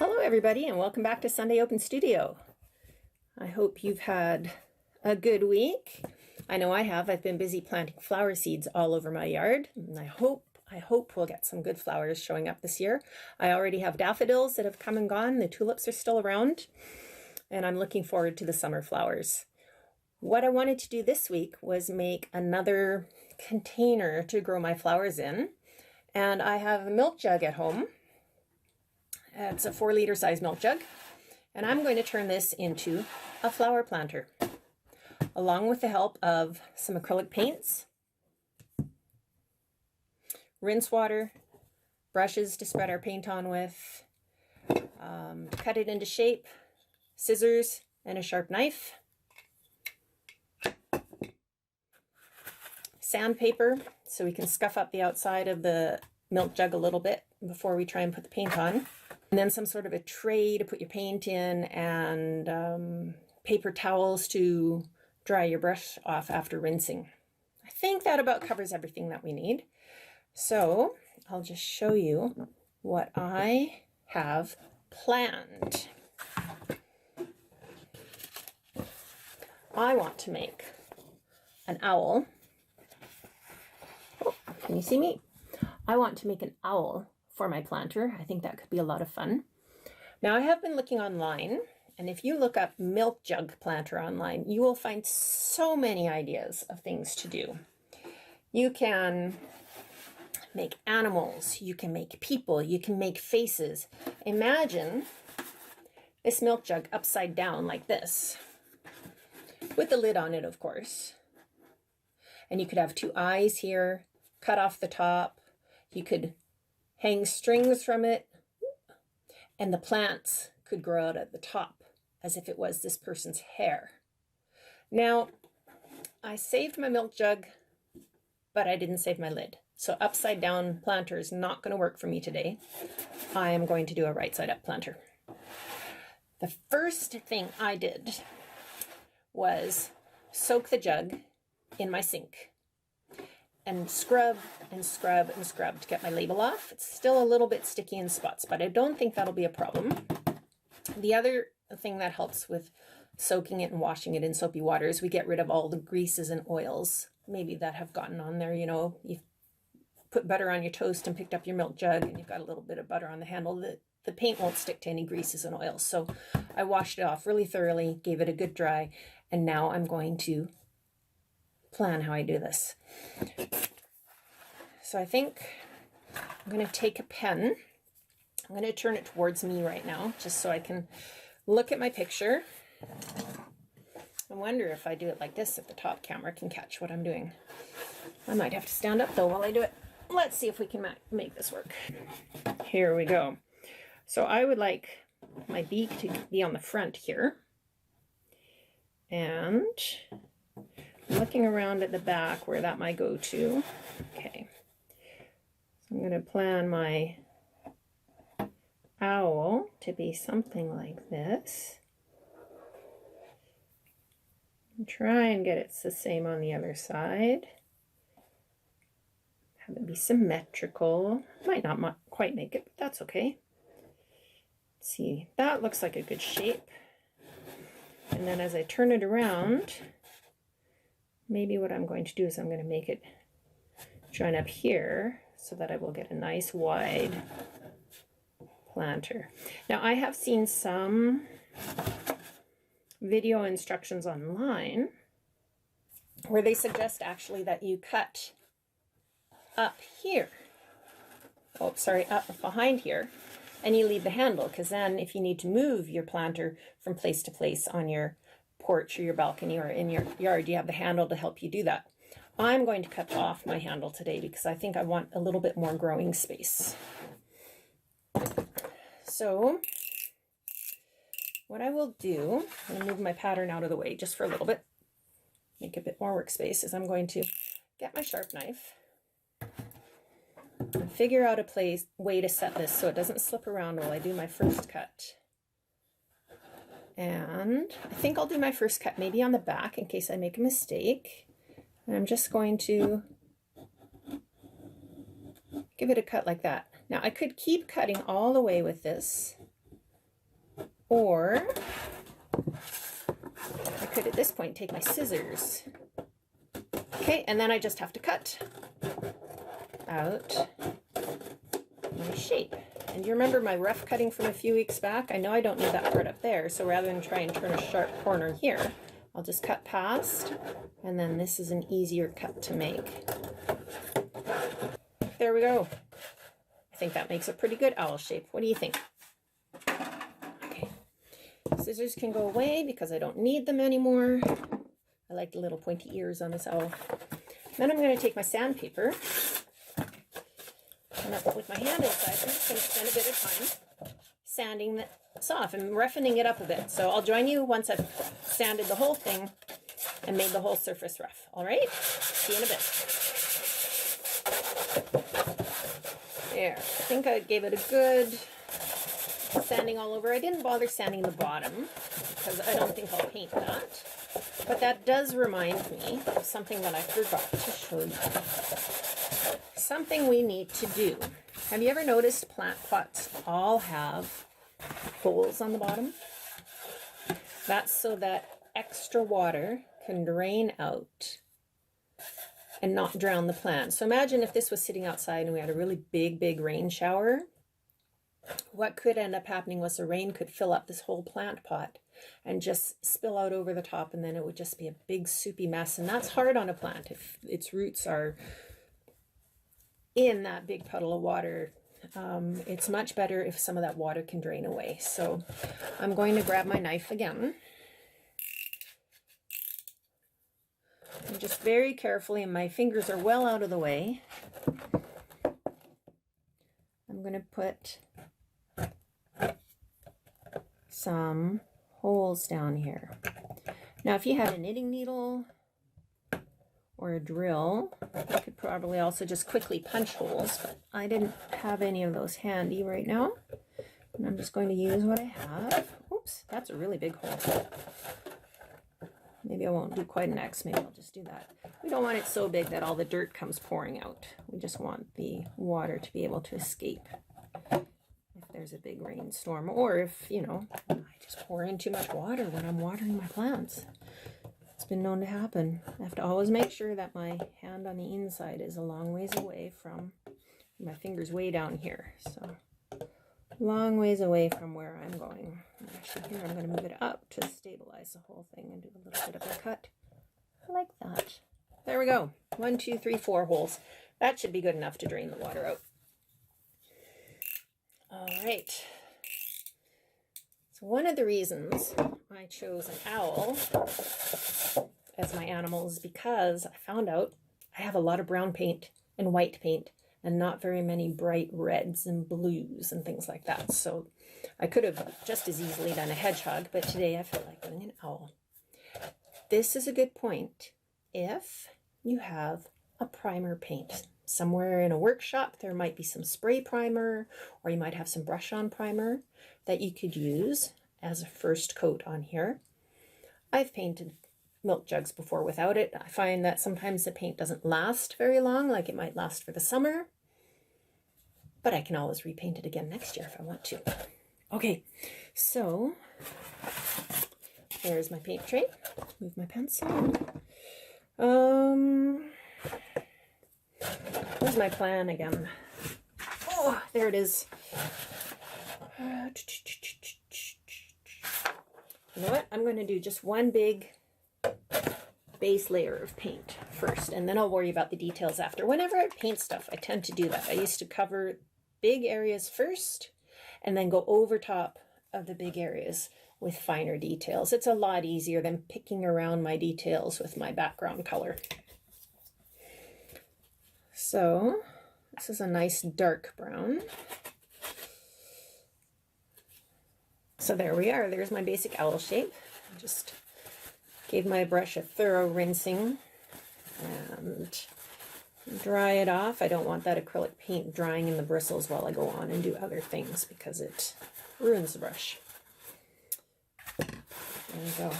Hello everybody and welcome back to Sunday Open Studio. I hope you've had a good week. I know I have. I've been busy planting flower seeds all over my yard, and I hope we'll get some good flowers showing up this year. I already have daffodils that have come and gone. The tulips are still around, and I'm looking forward to the summer flowers. What I wanted to do this week was make another container to grow my flowers in, and I have a milk jug at home. It's a 4-liter size milk jug, and I'm going to turn this into a flower planter, along with the help of some acrylic paints, rinse water, brushes to spread our paint on with, cut it into shape, scissors, and a sharp knife, sandpaper so we can scuff up the outside of the milk jug a little bit before we try and put the paint on. And then some sort of a tray to put your paint in, and paper towels to dry your brush off after rinsing. I think that about covers everything that we need. So I'll just show you what I have planned. I want to make an owl. Oh, can you see me? I want to make an owl for my planter. I think that could be a lot of fun. Now I have been looking online, and if you look up milk jug planter online, you will find so many ideas of things to do. You can make animals, you can make people, you can make faces. Imagine this milk jug upside down like this, with the lid on it, of course. And you could have 2 eyes here, cut off the top. You could hang strings from it, and the plants could grow out at the top as if it was this person's hair. Now, I saved my milk jug, but I didn't save my lid. So upside down planter is not going to work for me today. I am going to do a right side up planter. The first thing I did was soak the jug in my sink and scrub and scrub and scrub to get my label off. It's still a little bit sticky in spots, but I don't think that'll be a problem. The other thing that helps with soaking it and washing it in soapy water is we get rid of all the greases and oils maybe that have gotten on there. You know, you've put butter on your toast and picked up your milk jug and you've got a little bit of butter on the handle. The paint won't stick to any greases and oils. So I washed it off really thoroughly, gave it a good dry, and now I'm going to plan how I do this. So I think I'm going to take a pen. I'm going to turn it towards me right now, just so I can look at my picture. I wonder if I do it like this, if the top camera can catch what I'm doing. I might have to stand up though while I do it. Let's see if we can make this work. Here we go. So I would like my beak to be on the front here. And looking around at the back where that might go to. Okay. So I'm going to plan my owl to be something like this. And try and get it the same on the other side. Have it be symmetrical. Might not quite make it, but that's okay. Let's see, that looks like a good shape. And then as I turn it around, maybe what I'm going to do is I'm going to make it join up here so that I will get a nice wide planter. Now I have seen some video instructions online where they suggest actually that you cut up here. Oh, sorry, up behind here, and you leave the handle, because then if you need to move your planter from place to place on your porch or your balcony or in your yard, you have the handle to help you do that. I'm going to cut off my handle today because I think I want a little bit more growing space. So what I will do, I'm going to move my pattern out of the way just for a little bit, make a bit more workspace, is I'm going to get my sharp knife and figure out a way to set this so it doesn't slip around while I do my first cut. And I think I'll do my first cut maybe on the back in case I make a mistake. And I'm just going to give it a cut like that. Now I could keep cutting all the way with this, Or I could at this point take my scissors. Okay, and then I just have to cut out my shape. And you remember my rough cutting from a few weeks back? I know I don't need that part up there, so rather than try and turn a sharp corner here, I'll just cut past, and then this is an easier cut to make. There we go. I think that makes a pretty good owl shape. What do you think? Okay. Scissors can go away because I don't need them anymore. I like the little pointy ears on this owl. Then I'm going to take my sandpaper, and with my hand inside, I'm just going to spend a bit of time sanding this off and roughening it up a bit. So I'll join you once I've sanded the whole thing and made the whole surface rough. All right? See you in a bit. There. I think I gave it a good sanding all over. I didn't bother sanding the bottom because I don't think I'll paint that. But that does remind me of something that I forgot to show you. Something we need to do. Have you ever noticed plant pots all have holes on the bottom? That's so that extra water can drain out and not drown the plant. So imagine if this was sitting outside and we had a really big rain shower. What could end up happening was the rain could fill up this whole plant pot and just spill out over the top, and then it would just be a big soupy mess. And that's hard on a plant if its roots are in that big puddle of water. It's much better if some of that water can drain away. So I'm going to grab my knife again. And just very carefully, and my fingers are well out of the way, I'm going to put some holes down here. Now, if you had a knitting needle or a drill, you could probably also just quickly punch holes, but I didn't have any of those handy right now. And I'm just going to use what I have. Oops, that's a really big hole. Maybe I won't do quite an X, maybe I'll just do that. We don't want it so big that all the dirt comes pouring out. We just want the water to be able to escape if there's a big rainstorm, or if, you know, I just pour in too much water when I'm watering my plants. It's been known to happen. I have to always make sure that my hand on the inside is a long ways away from, my finger's way down here, so long ways away from where I'm going. Actually, here I'm going to move it up to stabilize the whole thing and do a little bit of a cut like that. There we go. 1, 2, 3, 4 holes. That should be good enough to drain the water out. All right. So one of the reasons I chose an owl as my animal is because I found out I have a lot of brown paint and white paint and not very many bright reds and blues and things like that. So I could have just as easily done a hedgehog, but today I felt like doing an owl. This is a good point if you have a primer paint. Somewhere in a workshop, there might be some spray primer, or you might have some brush-on primer that you could use as a first coat on here. I've painted milk jugs before without it. I find that sometimes the paint doesn't last very long, like it might last for the summer, but I can always repaint it again next year if I want to. Okay, so there's my paint tray. Move my pencil. Where's my plan again? Oh, there it is. You know what? I'm going to do just one big base layer of paint first, and then I'll worry about the details after. Whenever I paint stuff, I tend to do that. I used to cover big areas first and then go over top of the big areas with finer details. It's a lot easier than picking around my details with my background color. So this is a nice dark brown. So there we are. There's my basic owl shape. I just gave my brush a thorough rinsing and dry it off. I don't want that acrylic paint drying in the bristles while I go on and do other things because it ruins the brush. There we go.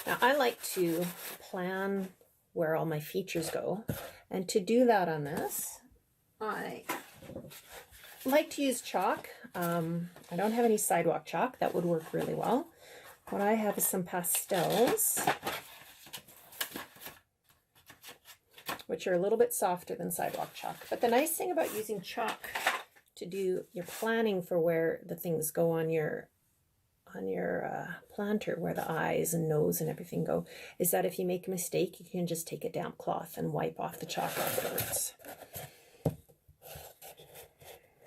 Now I like to plan where all my features go, and to do that on this, I like to use chalk. I don't have any sidewalk chalk. That would work really well. What I have is some pastels, which are a little bit softer than sidewalk chalk. But the nice thing about using chalk to do your planning for where the things go on your planter, where the eyes and nose and everything go, is that if you make a mistake, you can just take a damp cloth and wipe off the chalk afterwards.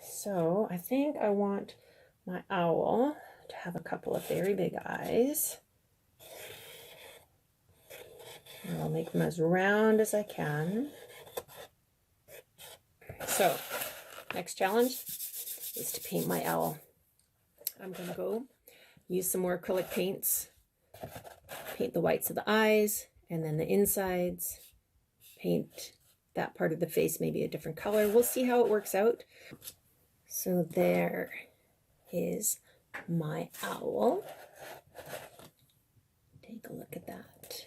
So I think I want my owl to have a couple of very big eyes. And I'll make them as round as I can. So, next challenge is to paint my owl. I'm going to go use some more acrylic paints, paint the whites of the eyes, and then the insides, paint that part of the face maybe a different color. We'll see how it works out. So there is my owl. Take a look at that.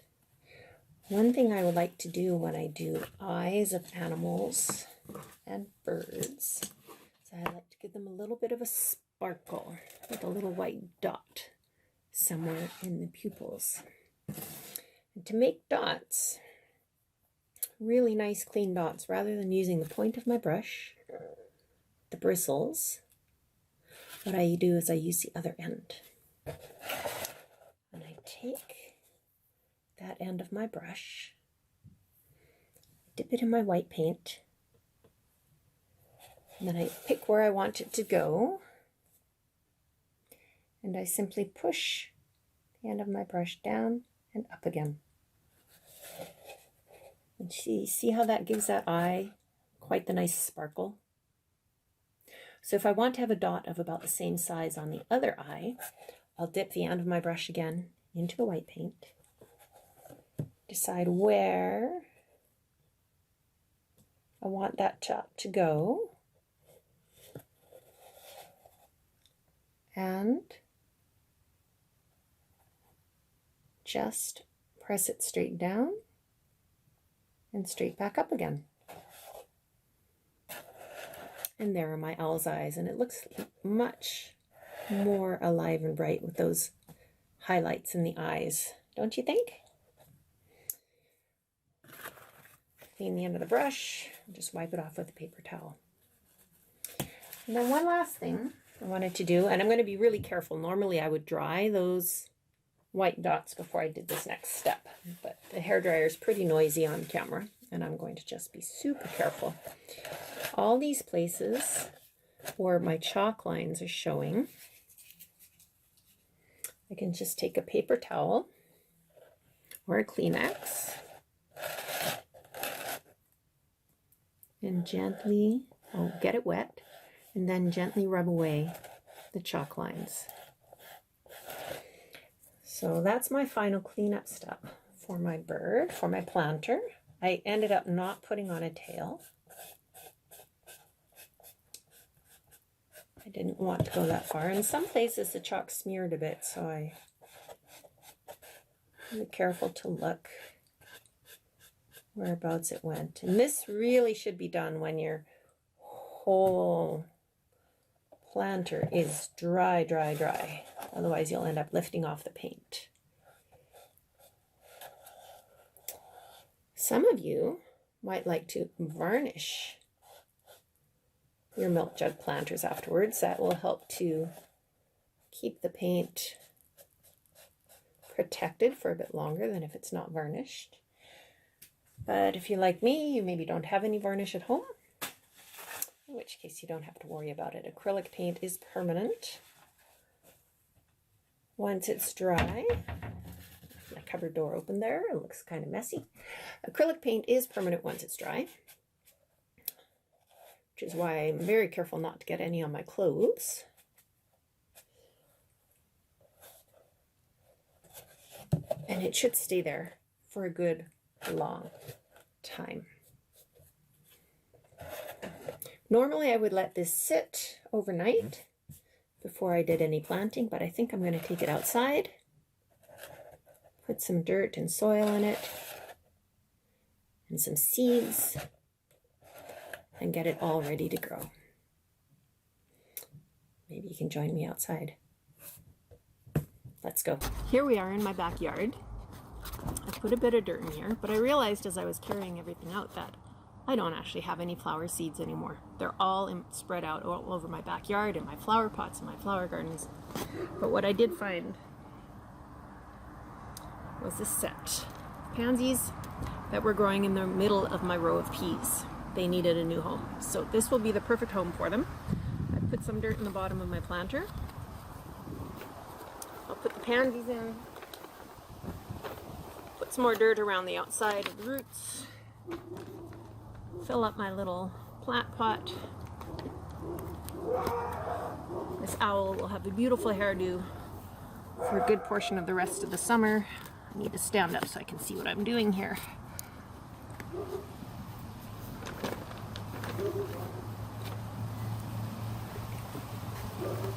One thing I would like to do when I do eyes of animals and birds is I like to give them a little bit of a sparkle with a little white dot somewhere in the pupils. And to make dots, really nice clean dots, rather than using the point of my brush, the bristles, what I do is I use the other end. And I take that end of my brush, dip it in my white paint, and then I pick where I want it to go, and I simply push the end of my brush down and up again. And see how that gives that eye quite the nice sparkle? So if I want to have a dot of about the same size on the other eye, I'll dip the end of my brush again into the white paint, decide where I want that dot to go, and just press it straight down and straight back up again. And there are my owl's eyes, and it looks much more alive and bright with those highlights in the eyes, don't you think? Clean the end of the brush, and just wipe it off with a paper towel. And then one last thing I wanted to do, and I'm going to be really careful. Normally I would dry those white dots before I did this next step, but the hairdryer is pretty noisy on camera, and I'm going to just be super careful. All these places where my chalk lines are showing, I can just take a paper towel or a Kleenex and gently, get it wet, and then gently rub away the chalk lines. So that's my final cleanup step for my bird, for my planter. I ended up not putting on a tail. I didn't want to go that far. In some places the chalk smeared a bit, so I'm careful to look whereabouts it went. And this really should be done when your whole planter is dry, dry, dry. Otherwise you'll end up lifting off the paint. Some of you might like to varnish your milk jug planters afterwards. That will help to keep the paint protected for a bit longer than if it's not varnished. But if you're like me, you maybe don't have any varnish at home, in which case you don't have to worry about it. Acrylic paint is permanent once it's dry. My cupboard door open there, it looks kind of messy. Acrylic paint is permanent once it's dry, which is why I'm very careful not to get any on my clothes. And it should stay there for a good long time. Normally I would let this sit overnight before I did any planting, but I think I'm going to take it outside, put some dirt and soil in it, and some seeds, and get it all ready to grow. Maybe you can join me outside. Let's go. Here we are in my backyard. I put a bit of dirt in here, but I realized as I was carrying everything out that I don't actually have any flower seeds anymore. They're all spread out all over my backyard and my flower pots and my flower gardens. But what I did find was this set. Pansies that were growing in the middle of my row of peas. They needed a new home. So this will be the perfect home for them. I put some dirt in the bottom of my planter. I'll put the pansies in. Put some more dirt around the outside of the roots. Fill up my little plant pot. This owl will have a beautiful hairdo for a good portion of the rest of the summer. I need to stand up so I can see what I'm doing here.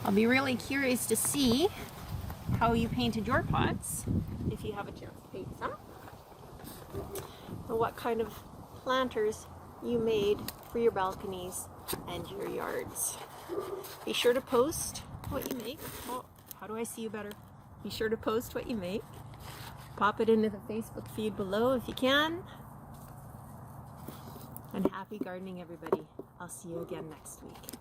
I'll be really curious to see how you painted your pots, if you have a chance to paint some, and what kind of planters you made for your balconies and your yards. Be sure to post what you make. Oh, how do I see you better? Be sure to post what you make. Pop it into the Facebook feed below if you can. And happy gardening, everybody. I'll see you again next week.